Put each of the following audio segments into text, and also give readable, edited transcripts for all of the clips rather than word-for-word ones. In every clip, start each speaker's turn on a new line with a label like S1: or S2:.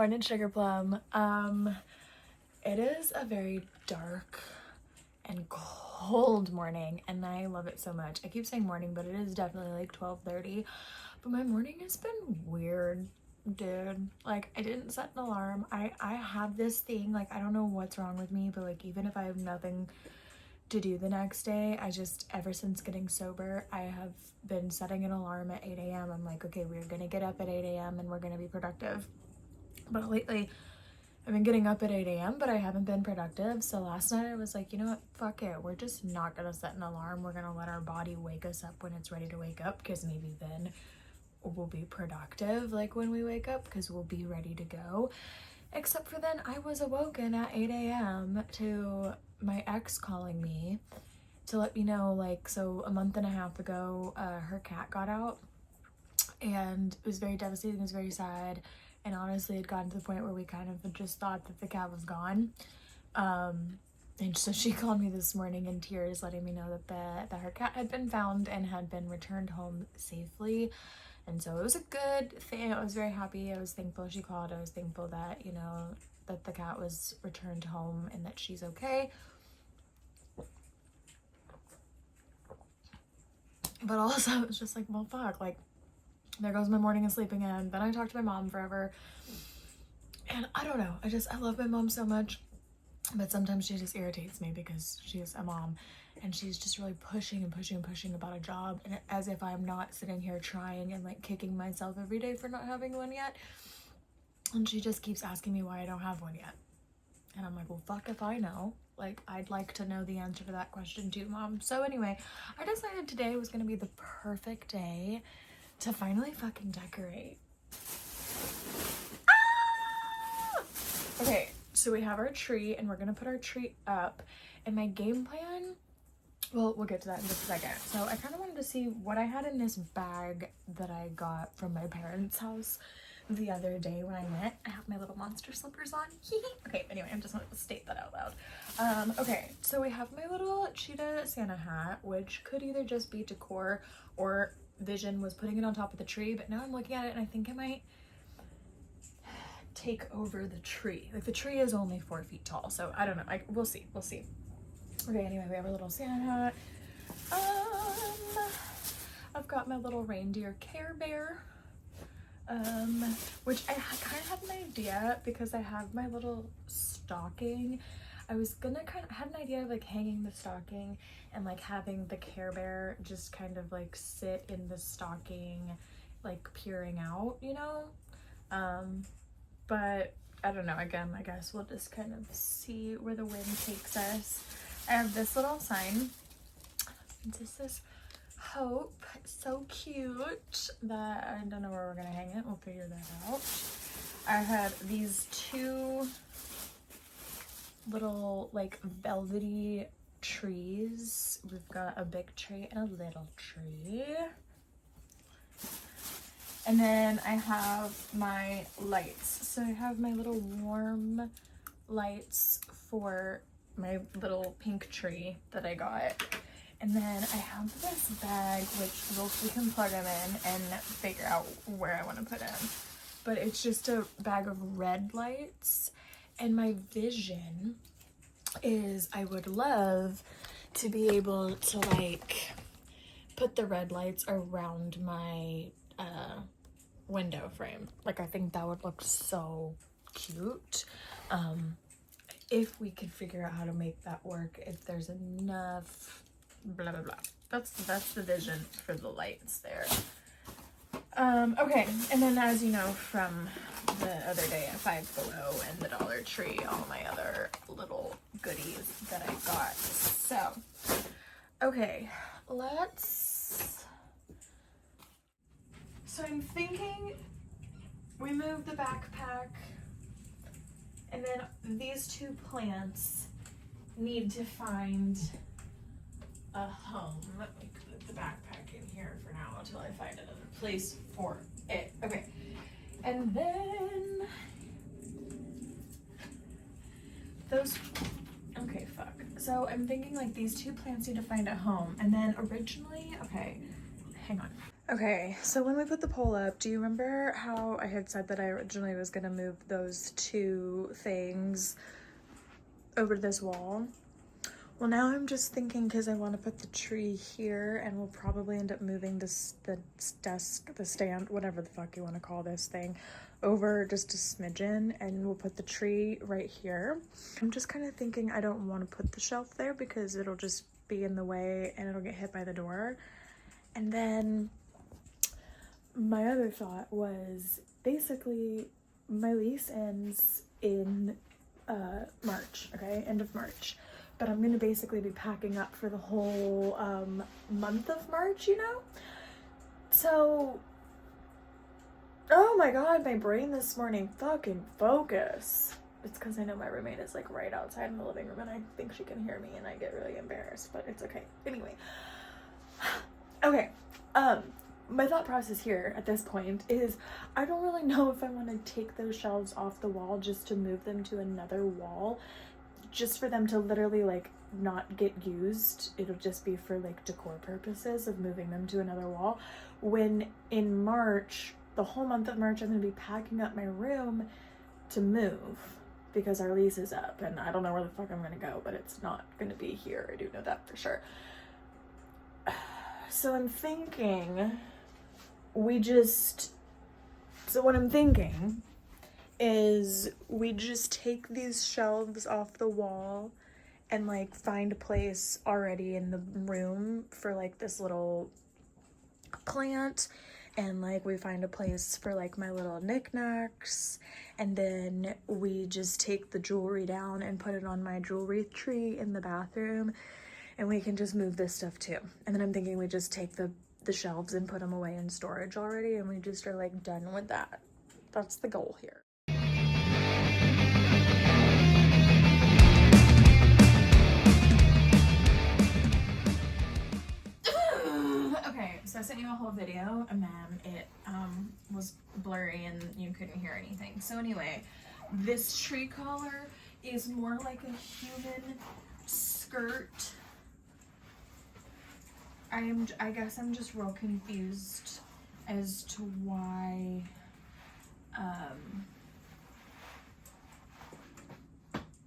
S1: morning, Sugar Plum. It is a very dark and cold morning, and I love it so much. I keep saying morning, but it is definitely like 12:30. But my morning has been weird, dude. Like, I didn't set an alarm. I have this thing, like, I don't know what's wrong with me, but like, even if I have nothing to do the next day, I just, ever since getting sober, I have been setting an alarm at 8 a.m. I'm like, okay, we're gonna get up at 8 a.m. and we're gonna be productive. But lately I've been getting up at 8 a.m. but I haven't been productive. So last night I was like, you know what, fuck it, we're just not gonna set an alarm. We're gonna let our body wake us up when it's ready to wake up, because maybe then we'll be productive, like when we wake up, because we'll be ready to go. Except for then I was awoken at 8 a.m. to my ex calling me to let me know, like, so a month and a half ago, her cat got out, and it was very devastating. It was very sad, and honestly it gotten to the point where we kind of just thought that the cat was gone. And so she called me this morning in tears, letting me know that her cat had been found and had been returned home safely. And so it was a good thing. I was very happy. I was thankful she called. I was thankful that, you know, that the cat was returned home and that she's okay. But also it was just like, well, fuck, like, there goes my morning of sleeping in. Then I talked to my mom forever, and I don't know, I love my mom so much, but sometimes she just irritates me because she's a mom and she's just really pushing and pushing and pushing about a job, and as if I'm not sitting here trying and like kicking myself every day for not having one yet. And she just keeps asking me why I don't have one yet, and I'm like, well, fuck if I know. Like, I'd like to know the answer to that question too, Mom. So anyway, I decided today was gonna be the perfect day to finally fucking decorate. Ah! Okay, so we have our tree and we're gonna put our tree up, and my game plan, well, we'll get to that in just a second. So I kind of wanted to see what I had in this bag that I got from my parents' house the other day when I went. I have my little monster slippers on. Okay, anyway, I'm just gonna state that out loud. Okay, so we have my little cheetah Santa hat, which could either just be decor or Vision was putting it on top of the tree, but now I'm looking at it and I think I might take over the tree. Like, the tree is only 4 feet tall, so I don't know. We'll see. Okay, anyway, we have our little Santa hat. I've got my little reindeer Care Bear, which I kind of had an idea because I have my little stocking. I was gonna had an idea of like hanging the stocking and like having the Care Bear just kind of like sit in the stocking, like peering out, you know? But I don't know. Again, I guess we'll just kind of see where the wind takes us. I have this little sign. This is Hope. It's so cute that I don't know where we're gonna hang it. We'll figure that out. I have these two little like velvety trees. We've got a big tree and a little tree. And then I have my lights. So I have my little warm lights for my little pink tree that I got. And then I have this bag, which we can plug them in and figure out where I want to put in. But it's just a bag of red lights. And my vision is I would love to be able to like put the red lights around my window frame. Like, I think that would look so cute. If we could figure out how to make that work, if there's enough blah blah blah. That's the vision for the lights there. Okay, and then as you know from the other day at Five Below and the Dollar Tree, all my other little goodies that I got. So, okay, so I'm thinking we move the backpack, and then these two plants need to find a home. Let me put the backpack in here for now until I find another place for it. Okay, and then okay, fuck. So I'm thinking like these two plants need to find a home, and then originally, okay, hang on. Okay, so when we put the pole up, do you remember how I had said that I originally was gonna move those two things over to this wall? Well, now I'm just thinking, because I want to put the tree here, and we'll probably end up moving this, the desk, the stand, whatever the fuck you want to call this thing, over just a smidgen, and we'll put the tree right here. I'm just kind of thinking I don't want to put the shelf there because it'll just be in the way and it'll get hit by the door. And then my other thought was, basically my lease ends in March, okay, end of March. But I'm gonna basically be packing up for the whole month of March, you know? So, oh my god, my brain this morning, fucking focus. It's because I know my roommate is like right outside in the living room and I think she can hear me and I get really embarrassed, but it's okay. Anyway, okay, my thought process here at this point is I don't really know if I want to take those shelves off the wall just to move them to another wall, just for them to literally like not get used. It'll just be for like decor purposes of moving them to another wall, when in March, the whole month of March, I'm gonna be packing up my room to move because our lease is up and I don't know where the fuck I'm gonna go, but it's not gonna be here. I do know that for sure. So I'm thinking what I'm thinking is we just take these shelves off the wall and like find a place already in the room for like this little plant, and like we find a place for like my little knickknacks, and then we just take the jewelry down and put it on my jewelry tree in the bathroom, and we can just move this stuff too. And then I'm thinking we just take the shelves and put them away in storage already, and we just are like done with that. That's the goal here. Okay, so I sent you a whole video and then it was blurry and you couldn't hear anything. So anyway, this tree collar is more like a human skirt. I guess I'm just real confused as to why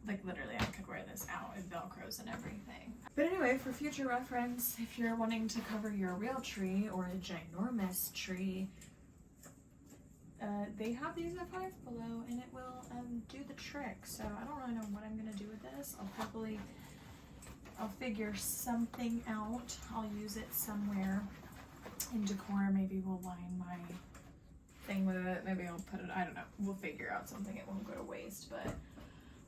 S1: like literally I could wear this out with velcros and everything. But anyway, for future reference, if you're wanting to cover your real tree or a ginormous tree, they have these at Five Below and it will do the trick. So I don't really know what I'm gonna do with this. I'll figure something out. I'll use it somewhere in decor. Maybe we'll line my thing with it. Maybe I'll put it, I don't know. We'll figure out something. It won't go to waste, but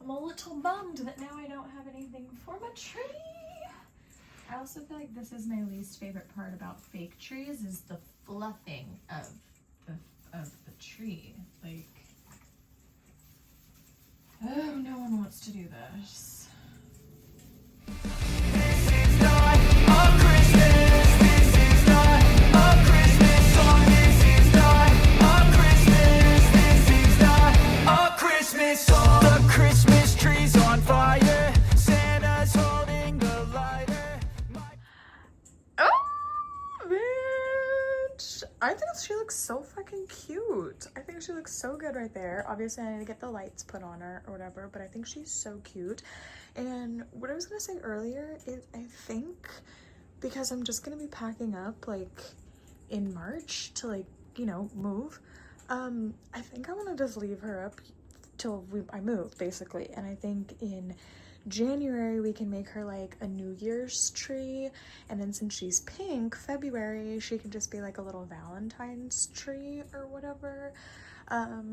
S1: I'm a little bummed that now I don't have anything for my tree. I also feel like this is my least favorite part about fake trees, is the fluffing of the tree. Like, oh, no one wants to do this.
S2: The Christmas tree's on fire. Santa's holding the lighter.
S1: Oh, bitch. I think she looks so fucking cute. I think she looks so good right there. Obviously, I need to get the lights put on her or whatever, but I think she's so cute. And what I was gonna say earlier is I think because I'm just gonna be packing up like in March to like, you know, move, I think I want to just leave her up till I move, basically. And I think in January we can make her like a New Year's tree, and then since she's pink, February she can just be like a little Valentine's tree or whatever.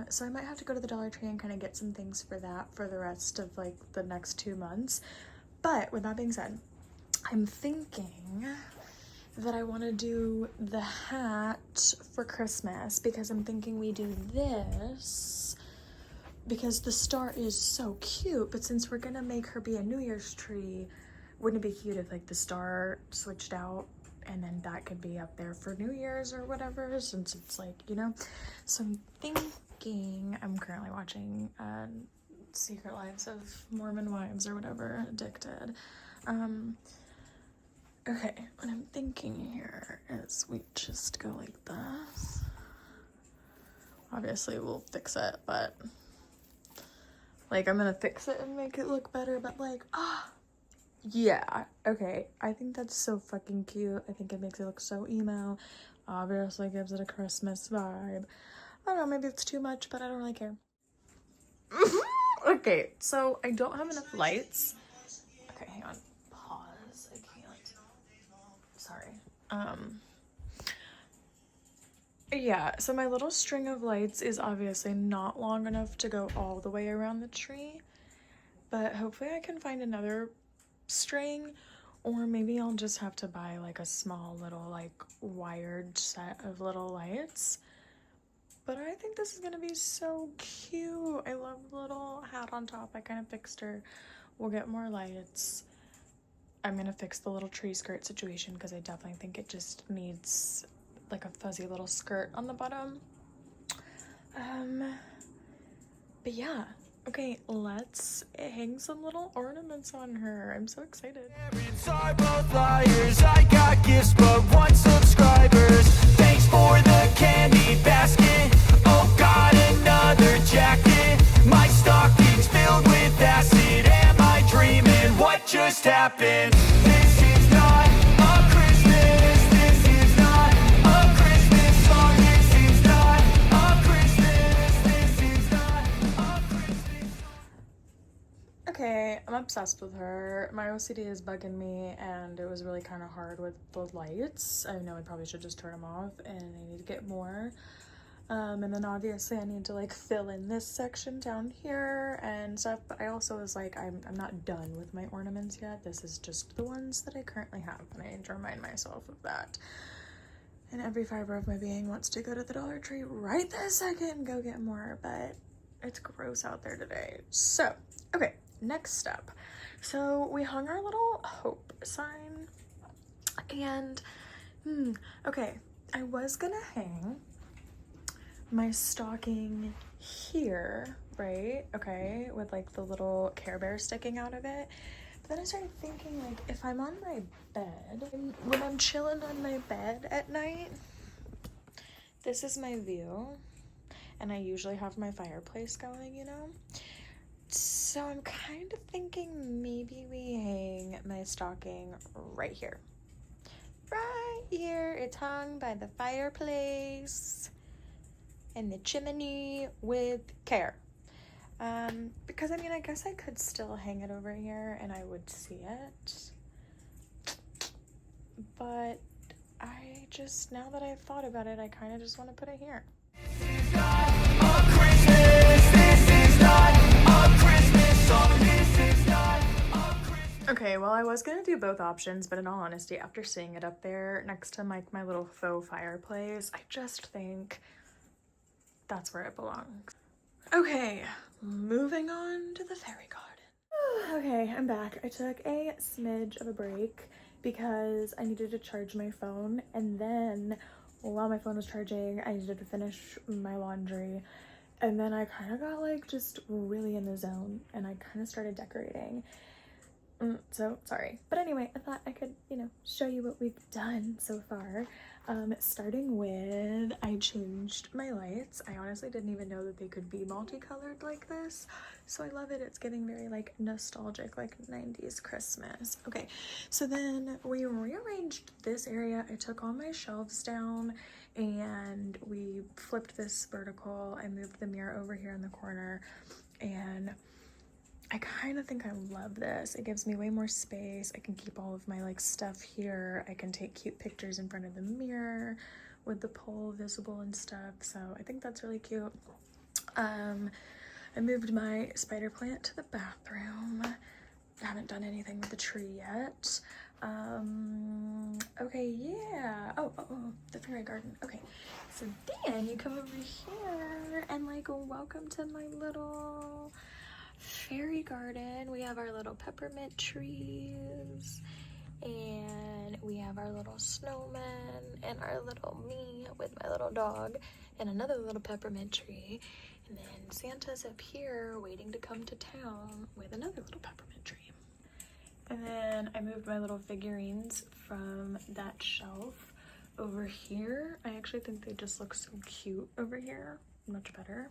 S1: So I might have to go to the Dollar Tree and kind of get some things for that for the rest of like the next 2 months. But with that being said, I'm thinking that I want to do the hat for Christmas, because I'm thinking we do this because the star is so cute, but since we're gonna make her be a New Year's tree, wouldn't it be cute if like the star switched out and then that could be up there for New Year's or whatever, since it's like, you know? So I'm thinking, I'm currently watching Secret Lives of Mormon Wives or whatever, Addicted. Okay, what I'm thinking here is we just go like this. Obviously we'll fix it, but like I'm gonna fix it and make it look better, but like, yeah, okay. I think that's so fucking cute. I think it makes it look so emo. Obviously gives it a Christmas vibe. I don't know, maybe it's too much, but I don't really care. Okay, so I don't have enough lights. Okay, hang on. Pause. I can't. Sorry. Yeah, so my little string of lights is obviously not long enough to go all the way around the tree, but hopefully I can find another string, or maybe I'll just have to buy like a small little like wired set of little lights. But I think this is gonna be so cute. I love the little hat on top. I kind of fixed her. We'll get more lights. I'm gonna fix the little tree skirt situation because I definitely think it just needs like a fuzzy little skirt on the bottom. But yeah, okay, let's hang some little ornaments on her. I'm so excited.
S2: Parents are both liars. I got gifts but 1 subscribers. Thanks for the candy basket. Oh god, another jacket. My stocking's filled with acid. Am I dreaming? What just happened? This is not a Christmas. This is not a Christmas song. This is not a Christmas. This is not a Christmas song.
S1: Okay, I'm obsessed with her. My OCD is bugging me, and it was really kind of hard with the lights. I know I probably should just turn them off, and I need to get more. And then obviously I need to like fill in this section down here and stuff, but I also was like, I'm not done with my ornaments yet. This is just the ones that I currently have, and I need to remind myself of that. And every fiber of my being wants to go to the Dollar Tree right this second and go get more, but it's gross out there today. So, okay, next step. So we hung our little hope sign, and okay, I was gonna hang my stocking here, right? Okay, with like the little Care Bear sticking out of it. But then I started thinking, like, if I'm on my bed, when I'm chilling on my bed at night, this is my view, and I usually have my fireplace going, you know? So I'm kind of thinking maybe we hang my stocking right here. Right here, it's hung by the fireplace and the chimney with care. Because I mean, I guess I could still hang it over here and I would see it. But I just, now that I've thought about it, I kind of just want to put it here.
S2: This is not a Christmas. This is not a Christmas song. This is not a Christmas.
S1: Okay, well, I was gonna do both options, but in all honesty, after seeing it up there next to like my little faux fireplace, I just think that's where it belongs. Okay, moving on to the fairy garden. Okay, I'm back. I took a smidge of a break because I needed to charge my phone, and then while my phone was charging, I needed to finish my laundry, and then I kind of got like just really in the zone, and I kind of started decorating. So sorry, but anyway, I thought I could, you know, show you what we've done so far. Starting with, I changed my lights. I honestly didn't even know that they could be multicolored like this, so I love it. It's getting very like nostalgic, like 90s Christmas. Okay, so then we rearranged this area. I took all my shelves down and we flipped this vertical. I moved the mirror over here in the corner, and I kind of think I love this. It gives me way more space. I can keep all of my like stuff here. I can take cute pictures in front of the mirror with the pole visible and stuff. So I think that's really cute. I moved my spider plant to the bathroom. I haven't done anything with the tree yet. Okay, yeah. Oh, the fairy garden. Okay, so then you come over here and like, welcome to my little fairy garden. We have our little peppermint trees, and we have our little snowman, and our little me with my little dog, and another little peppermint tree, and then Santa's up here waiting to come to town with another little peppermint tree. And then I moved my little figurines from that shelf over here. I actually think they just look so cute over here. Much better.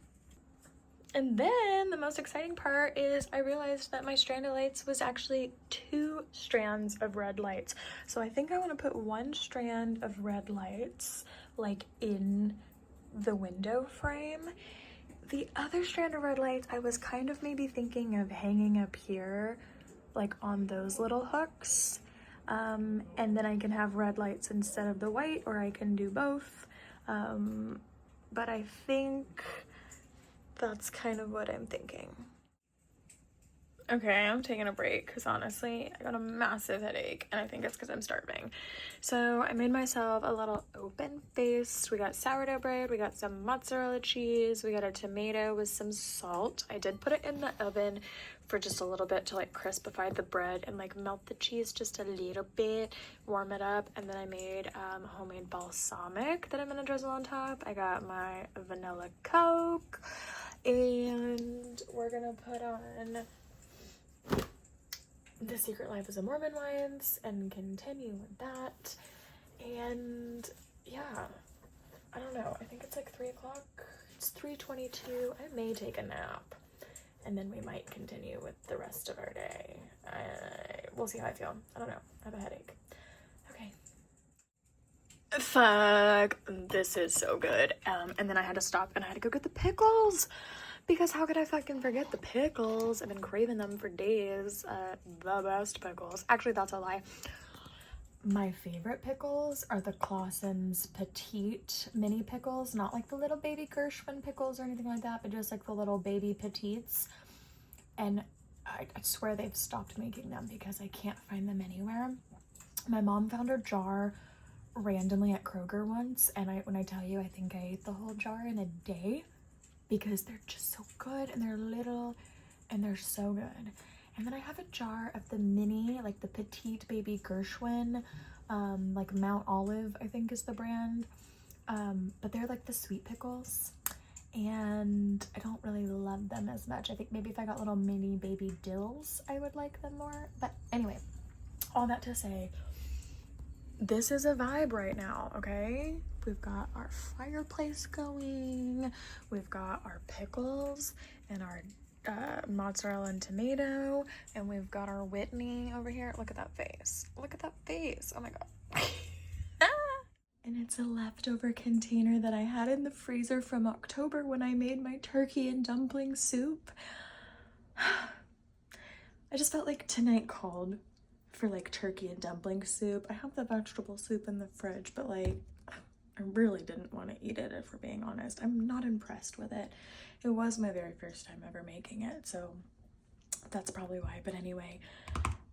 S1: And then the most exciting part is I realized that my strand of lights was actually 2 strands of red lights. So I think I want to put 1 strand of red lights like in the window frame. The other strand of red lights I was kind of maybe thinking of hanging up here, like on those little hooks. And then I can have red lights instead of the white, or I can do both. But I think that's kind of what I'm thinking. Okay, I'm taking a break because honestly, I got a massive headache and I think it's because I'm starving. So I made myself a little open faced. We got sourdough bread, we got some mozzarella cheese, we got a tomato with some salt. I did put it in the oven for just a little bit to like crispify the bread and like melt the cheese just a little bit, warm it up, and then I made homemade balsamic that I'm gonna drizzle on top. I got my vanilla Coke, and we're gonna put on The Secret Life as a Mormon wines and continue with that. And yeah, I don't know, I think it's like 3 o'clock. It's 3:22. I may take a nap and then we might continue with the rest of our day. We'll see how I feel. I don't know, I have a headache. Okay. Fuck, this is so good. And then I had to stop and I had to go get the pickles, because how could I fucking forget the pickles? I've been craving them for days. The best pickles. Actually, that's a lie. My favorite pickles are the Clausen's Petite mini pickles, not like the little baby Gershwin pickles or anything like that, but just like the little baby petites. And I swear they've stopped making them because I can't find them anywhere. My mom found a jar randomly at Kroger once, and when I tell you, I think I ate the whole jar in a day because they're just so good and they're little and they're so good. And then I have a jar of the mini, like the petite baby Gershwin, like Mount Olive, I think is the brand. But they're like the sweet pickles, and I don't really love them as much. I think maybe if I got little mini baby dills, I would like them more. But anyway, all that to say, this is a vibe right now, okay? We've got our fireplace going, we've got our pickles and our mozzarella and tomato, and we've got our Whitney over here. Look at that face. Look at that face. Oh my god. And it's a leftover container that I had in the freezer from October when I made my turkey and dumpling soup. I just felt like tonight called for like turkey and dumpling soup. I have the vegetable soup in the fridge, but like I really didn't want to eat it, if we're being honest. I'm not impressed with it. It was my very first time ever making it, so that's probably why. But anyway,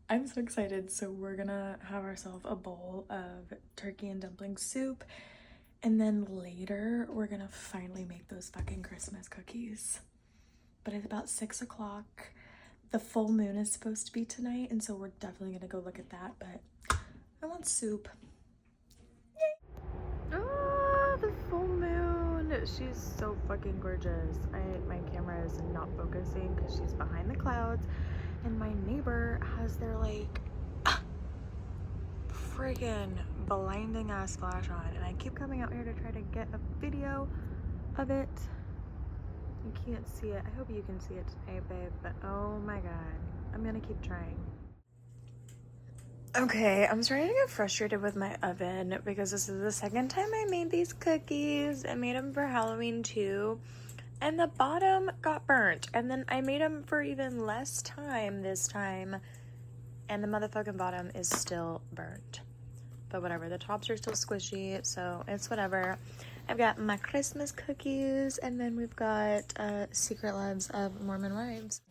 S1: I'm so excited. So we're gonna have ourselves a bowl of turkey and dumpling soup, and then later we're gonna finally make those fucking Christmas cookies. But it's about 6 o'clock. The full moon is supposed to be tonight, and so we're definitely gonna go look at that, but I want soup. Yay! Oh, the full moon. She's so fucking gorgeous. My camera is not focusing because she's behind the clouds, and my neighbor has their like friggin' blinding ass flash on, and I keep coming out here to try to get a video of it. You can't see it. I hope you can see it tonight, babe, but oh my god, I'm gonna keep trying. Okay, I'm starting to get frustrated with my oven because this is the second time I made these cookies. I made them for Halloween too, and the bottom got burnt, and then I made them for even less time this time, and the motherfucking bottom is still burnt. But whatever, the tops are still squishy, so it's whatever. I've got my Christmas cookies, and then we've got Secret Lives of Mormon Wives.